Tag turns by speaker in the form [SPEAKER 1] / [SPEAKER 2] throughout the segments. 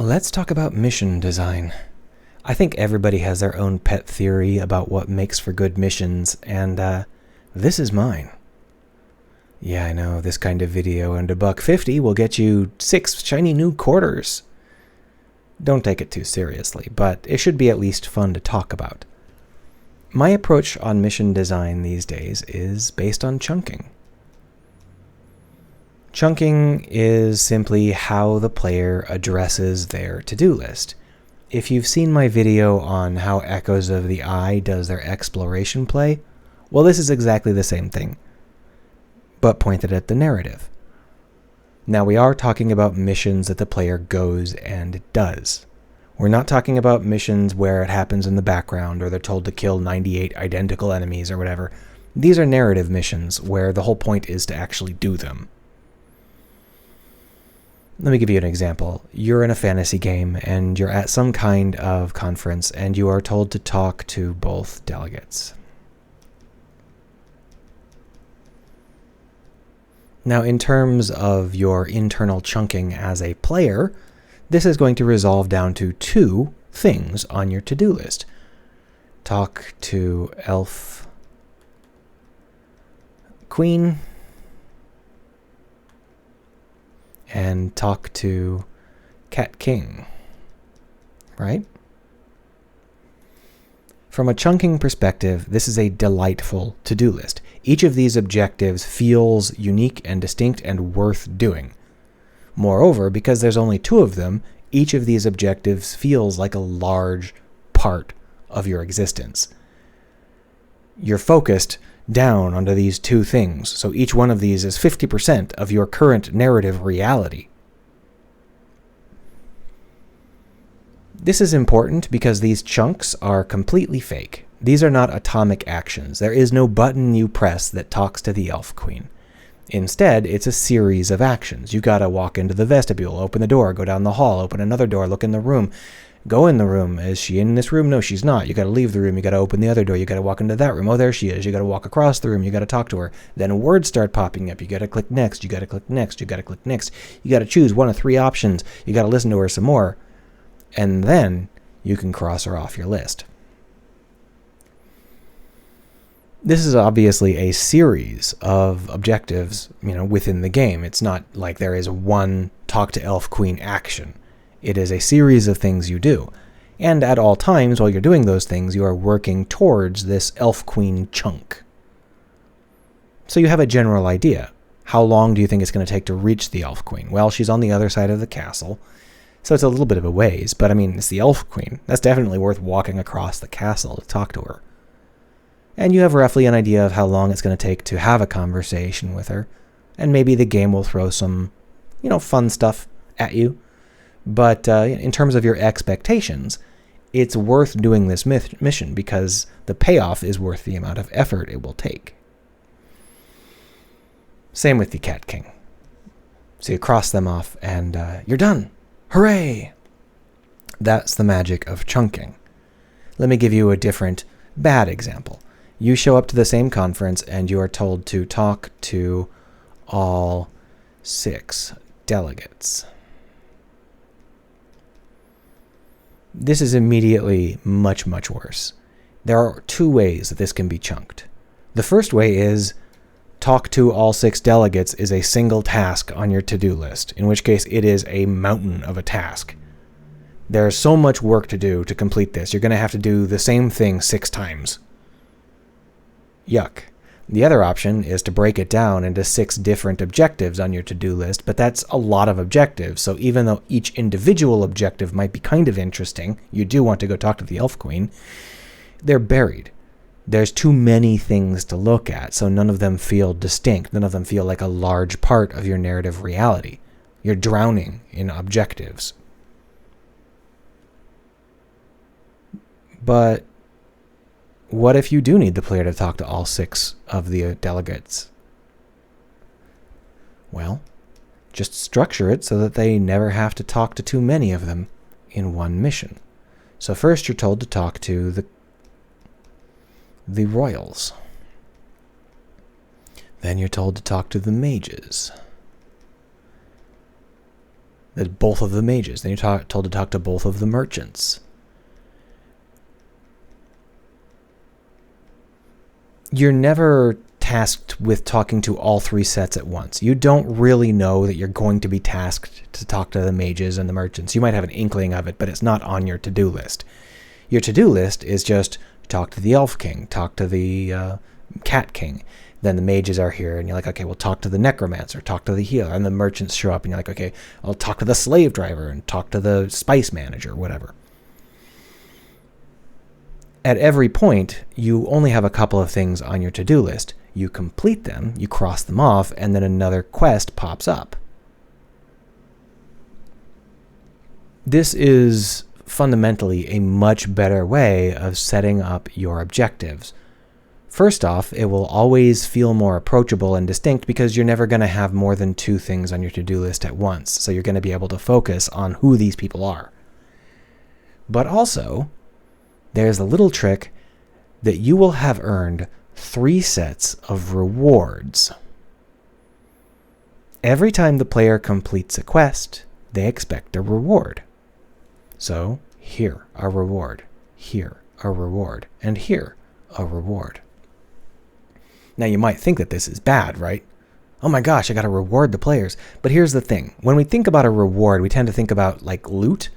[SPEAKER 1] Let's talk about mission design. I think everybody has their own pet theory about what makes for good missions, and this is mine. Yeah, I know, this kind of video and $1.50 will get you 6 shiny new quarters. Don't take it too seriously, but it should be at least fun to talk about. My approach on mission design these days is based on chunking. Chunking is simply how the player addresses their to-do list. If you've seen my video on how Echoes of the Eye does their exploration play, well, this is exactly the same thing, but pointed at the narrative. Now, we are talking about missions that the player goes and does. We're not talking about missions where it happens in the background or they're told to kill 98 identical enemies or whatever. These are narrative missions where the whole point is to actually do them. Let me give you an example. You're in a fantasy game and you're at some kind of conference and you are told to talk to both delegates. Now, in terms of your internal chunking as a player, this is going to resolve down to 2 things on your to-do list. Talk to Elf Queen and talk to Cat King, right? From a chunking perspective, this is a delightful to-do list. Each of these objectives feels unique and distinct and worth doing. Moreover, because there's only 2 of them, each of these objectives feels like a large part of your existence. You're focused down onto these 2 things, so each one of these is 50% of your current narrative reality. This is important because these chunks are completely fake. These are not atomic actions. There is no button you press that talks to the Elf Queen. Instead, it's a series of actions. You gotta walk into the vestibule, open the door, go down the hall, open another door, look in the room, go in the room. Is she in this room? No, she's not. You gotta leave the room, you gotta open the other door, you gotta walk into that room. Oh, there she is. You gotta walk across the room, you gotta talk to her. Then words start popping up. You gotta click next, you gotta click next, you gotta click next. You gotta choose one of 3 options. You gotta listen to her some more. And then you can cross her off your list. This is obviously a series of objectives, within the game. It's not like there is one talk to Elf Queen action. It is a series of things you do. And at all times, while you're doing those things, you are working towards this Elf Queen chunk. So you have a general idea. How long do you think it's going to take to reach the Elf Queen? Well, she's on the other side of the castle, so it's a little bit of a ways, but it's the Elf Queen. That's definitely worth walking across the castle to talk to her. And you have roughly an idea of how long it's going to take to have a conversation with her. And maybe the game will throw some, fun stuff at you. But in terms of your expectations, it's worth doing this mission because the payoff is worth the amount of effort it will take. Same with the Cat King. So you cross them off and you're done. Hooray! That's the magic of chunking. Let me give you a different, bad example. You show up to the same conference and you are told to talk to all 6 delegates. This is immediately much, much worse. There are 2 ways that this can be chunked. The first way is talk to all 6 delegates is a single task on your to-do list, in which case it is a mountain of a task. There's so much work to do to complete this. You're going to have to do the same thing 6 times. Yuck. The other option is to break it down into 6 different objectives on your to-do list, but that's a lot of objectives, so even though each individual objective might be kind of interesting, you do want to go talk to the Elf Queen, they're buried. There's too many things to look at, so none of them feel distinct. None of them feel like a large part of your narrative reality. You're drowning in objectives. But what if you do need the player to talk to all 6 of the delegates? Well, just structure it so that they never have to talk to too many of them in one mission. So first you're told to talk to the royals. Then you're told to talk to the mages. both of the mages. Then you're told to talk to both of the merchants. You're never tasked with talking to all three sets at once. You don't really know that you're going to be tasked to talk to the mages and the merchants. You might have an inkling of it, but it's not on your to-do list. Your to-do list is just talk to the Elf King, talk to the Cat King. Then the mages are here, and you're like, okay, we'll talk to the necromancer, talk to the healer. And the merchants show up, and you're like, okay, I'll talk to the slave driver and talk to the spice manager, whatever. At every point, you only have a couple of things on your to-do list. You complete them, you cross them off, and then another quest pops up. This is fundamentally a much better way of setting up your objectives. First off, it will always feel more approachable and distinct because you're never going to have more than 2 things on your to-do list at once, so you're going to be able to focus on who these people are. But also, there's a little trick that you will have earned 3 sets of rewards. Every time the player completes a quest, they expect a reward. So, here, a reward, here, a reward, and here, a reward. Now you might think that this is bad, right? Oh my gosh, I gotta reward the players. But here's the thing. When we think about a reward, we tend to think about like loot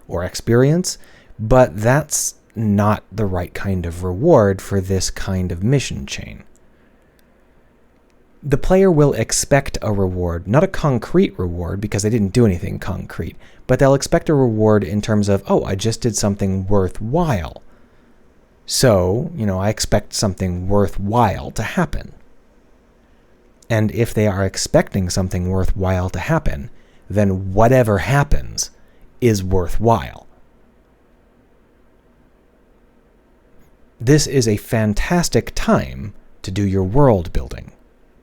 [SPEAKER 1] or experience, but that's not the right kind of reward for this kind of mission chain. The player will expect a reward, not a concrete reward because they didn't do anything concrete, but they'll expect a reward in terms of, oh, I just did something worthwhile. So, I expect something worthwhile to happen. And if they are expecting something worthwhile to happen, then whatever happens is worthwhile. This is a fantastic time to do your world building,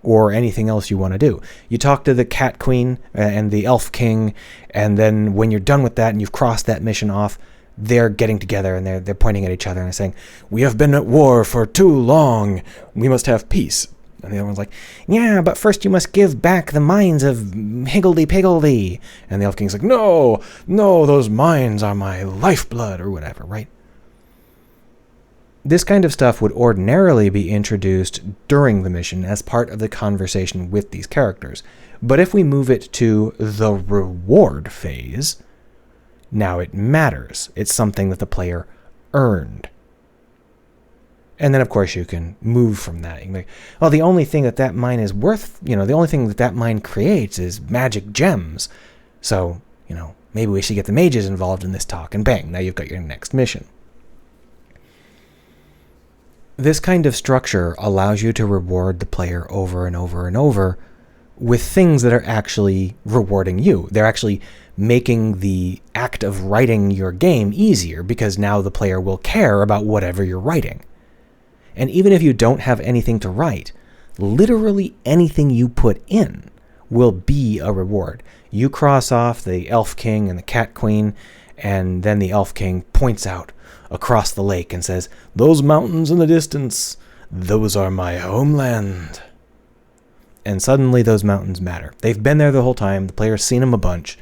[SPEAKER 1] or anything else you want to do. You talk to the Cat Queen and the Elf King, and then when you're done with that and you've crossed that mission off, they're getting together and they're pointing at each other and they're saying, "We have been at war for too long. We must have peace." And the other one's like, "Yeah, but first you must give back the mines of Higgledy-Piggledy." And the Elf King's like, No, those mines are my lifeblood," or whatever, right? This kind of stuff would ordinarily be introduced during the mission as part of the conversation with these characters. But if we move it to the reward phase, now it matters. It's something that the player earned. And then, of course, you can move from that. You can be like, well, the only thing that mine is worth, the only thing that mine creates is magic gems. So, maybe we should get the mages involved in this talk. And bang, now you've got your next mission. This kind of structure allows you to reward the player over and over and over with things that are actually rewarding you. They're actually making the act of writing your game easier because now the player will care about whatever you're writing. And even if you don't have anything to write, literally anything you put in will be a reward. You cross off the Elf King and the Cat Queen, and then the Elf King points out across the lake and says, "Those mountains in the distance, those are my homeland." And suddenly those mountains matter. They've been there the whole time. The player's seen them a bunch.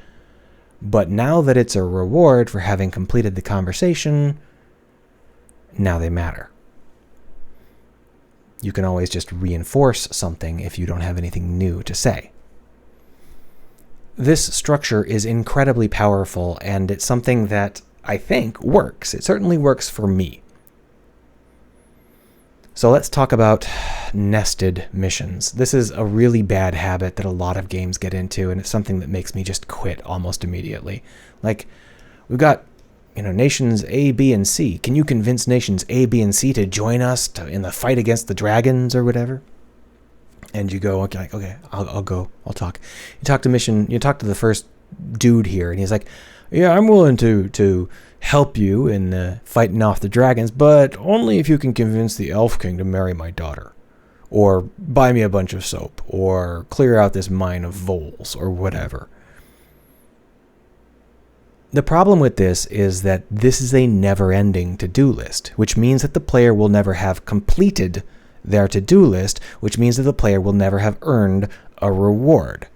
[SPEAKER 1] But now that it's a reward for having completed the conversation, now they matter. You can always just reinforce something if you don't have anything new to say. This structure is incredibly powerful, and it's something that I think works. It certainly works for me. So let's talk about nested missions. This is a really bad habit that a lot of games get into, and it's something that makes me just quit almost immediately. Like, we've got, nations A, B, and C. Can you convince nations A, B, and C to join us in the fight against the dragons or whatever? And you go, okay, I'll go, I'll talk. You talk to the first dude here, and he's like, "Yeah, I'm willing to help you in fighting off the dragons, but only if you can convince the Elf King to marry my daughter, or buy me a bunch of soap, or clear out this mine of voles, or whatever." The problem with this is that this is a never-ending to-do list, which means that the player will never have completed their to-do list, which means that the player will never have earned a reward.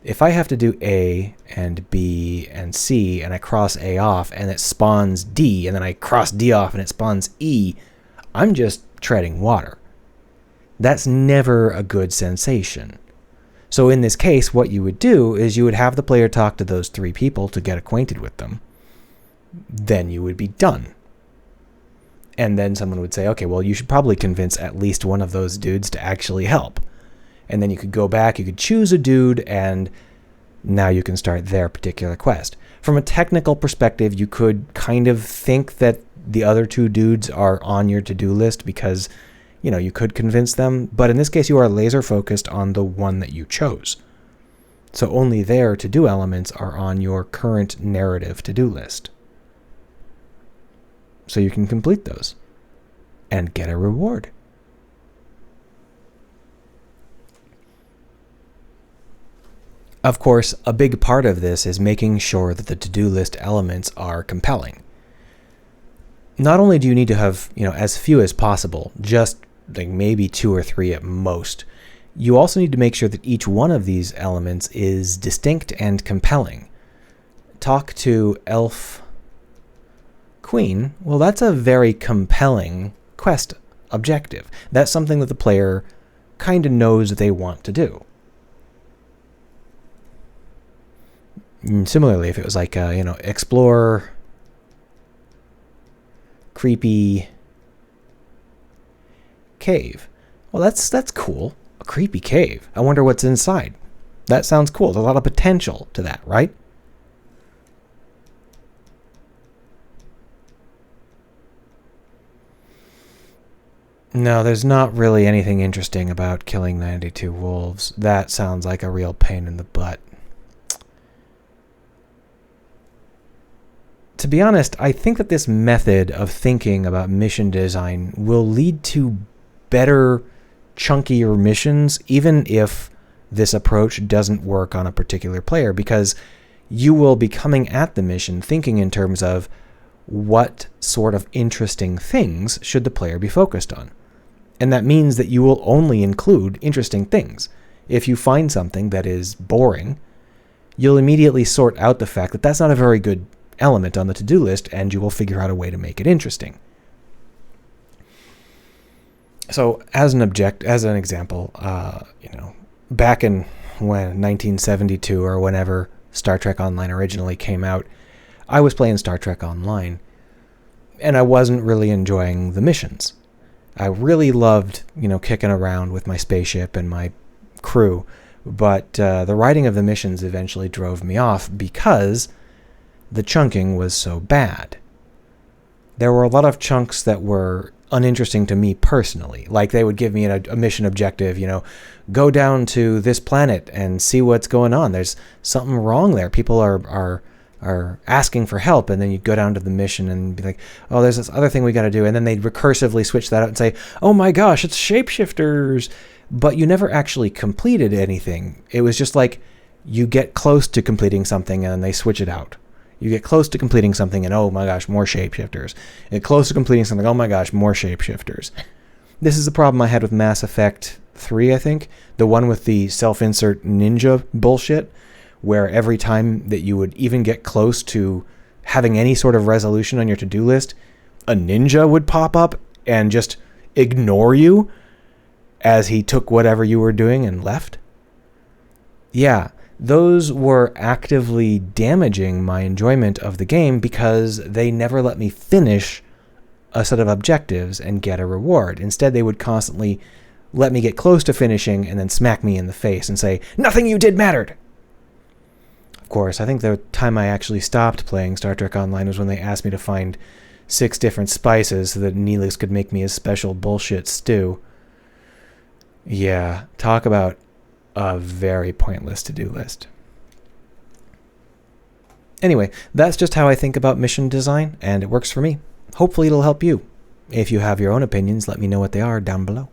[SPEAKER 1] If I have to do A and B and C and I cross A off and it spawns D and then I cross D off and it spawns E, I'm just treading water. That's never a good sensation. So in this case, what you would do is you would have the player talk to those 3 people to get acquainted with them. Then you would be done. And then someone would say, okay, well, you should probably convince at least one of those dudes to actually help. And then you could go back, you could choose a dude, and now you can start their particular quest. From a technical perspective, you could kind of think that the other 2 dudes are on your to-do list because, you know, you could convince them. But in this case, you are laser focused on the one that you chose. So only their to-do elements are on your current narrative to-do list. So you can complete those and get a reward. Of course, a big part of this is making sure that the to-do list elements are compelling. Not only do you need to have, as few as possible, just like maybe 2 or 3 at most, you also need to make sure that each one of these elements is distinct and compelling. Talk to Elf Queen. Well, that's a very compelling quest objective. That's something that the player kind of knows they want to do. Similarly, if it was like, explore creepy cave. Well, that's cool. A creepy cave. I wonder what's inside. That sounds cool. There's a lot of potential to that, right? No, there's not really anything interesting about killing 92 wolves. That sounds like a real pain in the butt. To be honest, I think that this method of thinking about mission design will lead to better, chunkier missions, even if this approach doesn't work on a particular player, because you will be coming at the mission thinking in terms of what sort of interesting things should the player be focused on. And that means that you will only include interesting things. If you find something that is boring, you'll immediately sort out the fact that that's not a very good element on the to-do list, and you will figure out a way to make it interesting. So as an example, back in 1972 or whenever Star Trek Online originally came out, I was playing Star Trek Online, and I wasn't really enjoying the missions. I really loved, kicking around with my spaceship and my crew, but the writing of the missions eventually drove me off because the chunking was so bad. There were a lot of chunks that were uninteresting to me personally. Like they would give me a mission objective, go down to this planet and see what's going on. There's something wrong there. People are asking for help, and then you'd go down to the mission and be like, oh, there's this other thing we got to do. And then they'd recursively switch that out and say, oh my gosh, it's shapeshifters. But you never actually completed anything. It was just like you get close to completing something and then they switch it out. You get close to completing something and, oh my gosh, more shapeshifters. You get close to completing something, oh my gosh, more shapeshifters. This is the problem I had with Mass Effect 3, I think. The one with the self-insert ninja bullshit, where every time that you would even get close to having any sort of resolution on your to-do list, a ninja would pop up and just ignore you as he took whatever you were doing and left. Yeah. Those were actively damaging my enjoyment of the game because they never let me finish a set of objectives and get a reward. Instead, they would constantly let me get close to finishing and then smack me in the face and say, nothing you did mattered. Of course, I think the time I actually stopped playing Star Trek Online was when they asked me to find 6 different spices so that Neelix could make me his special bullshit stew. Yeah, talk about a very pointless to-do list. Anyway, that's just how I think about mission design, and it works for me. Hopefully it'll help you. If you have your own opinions, let me know what they are down below.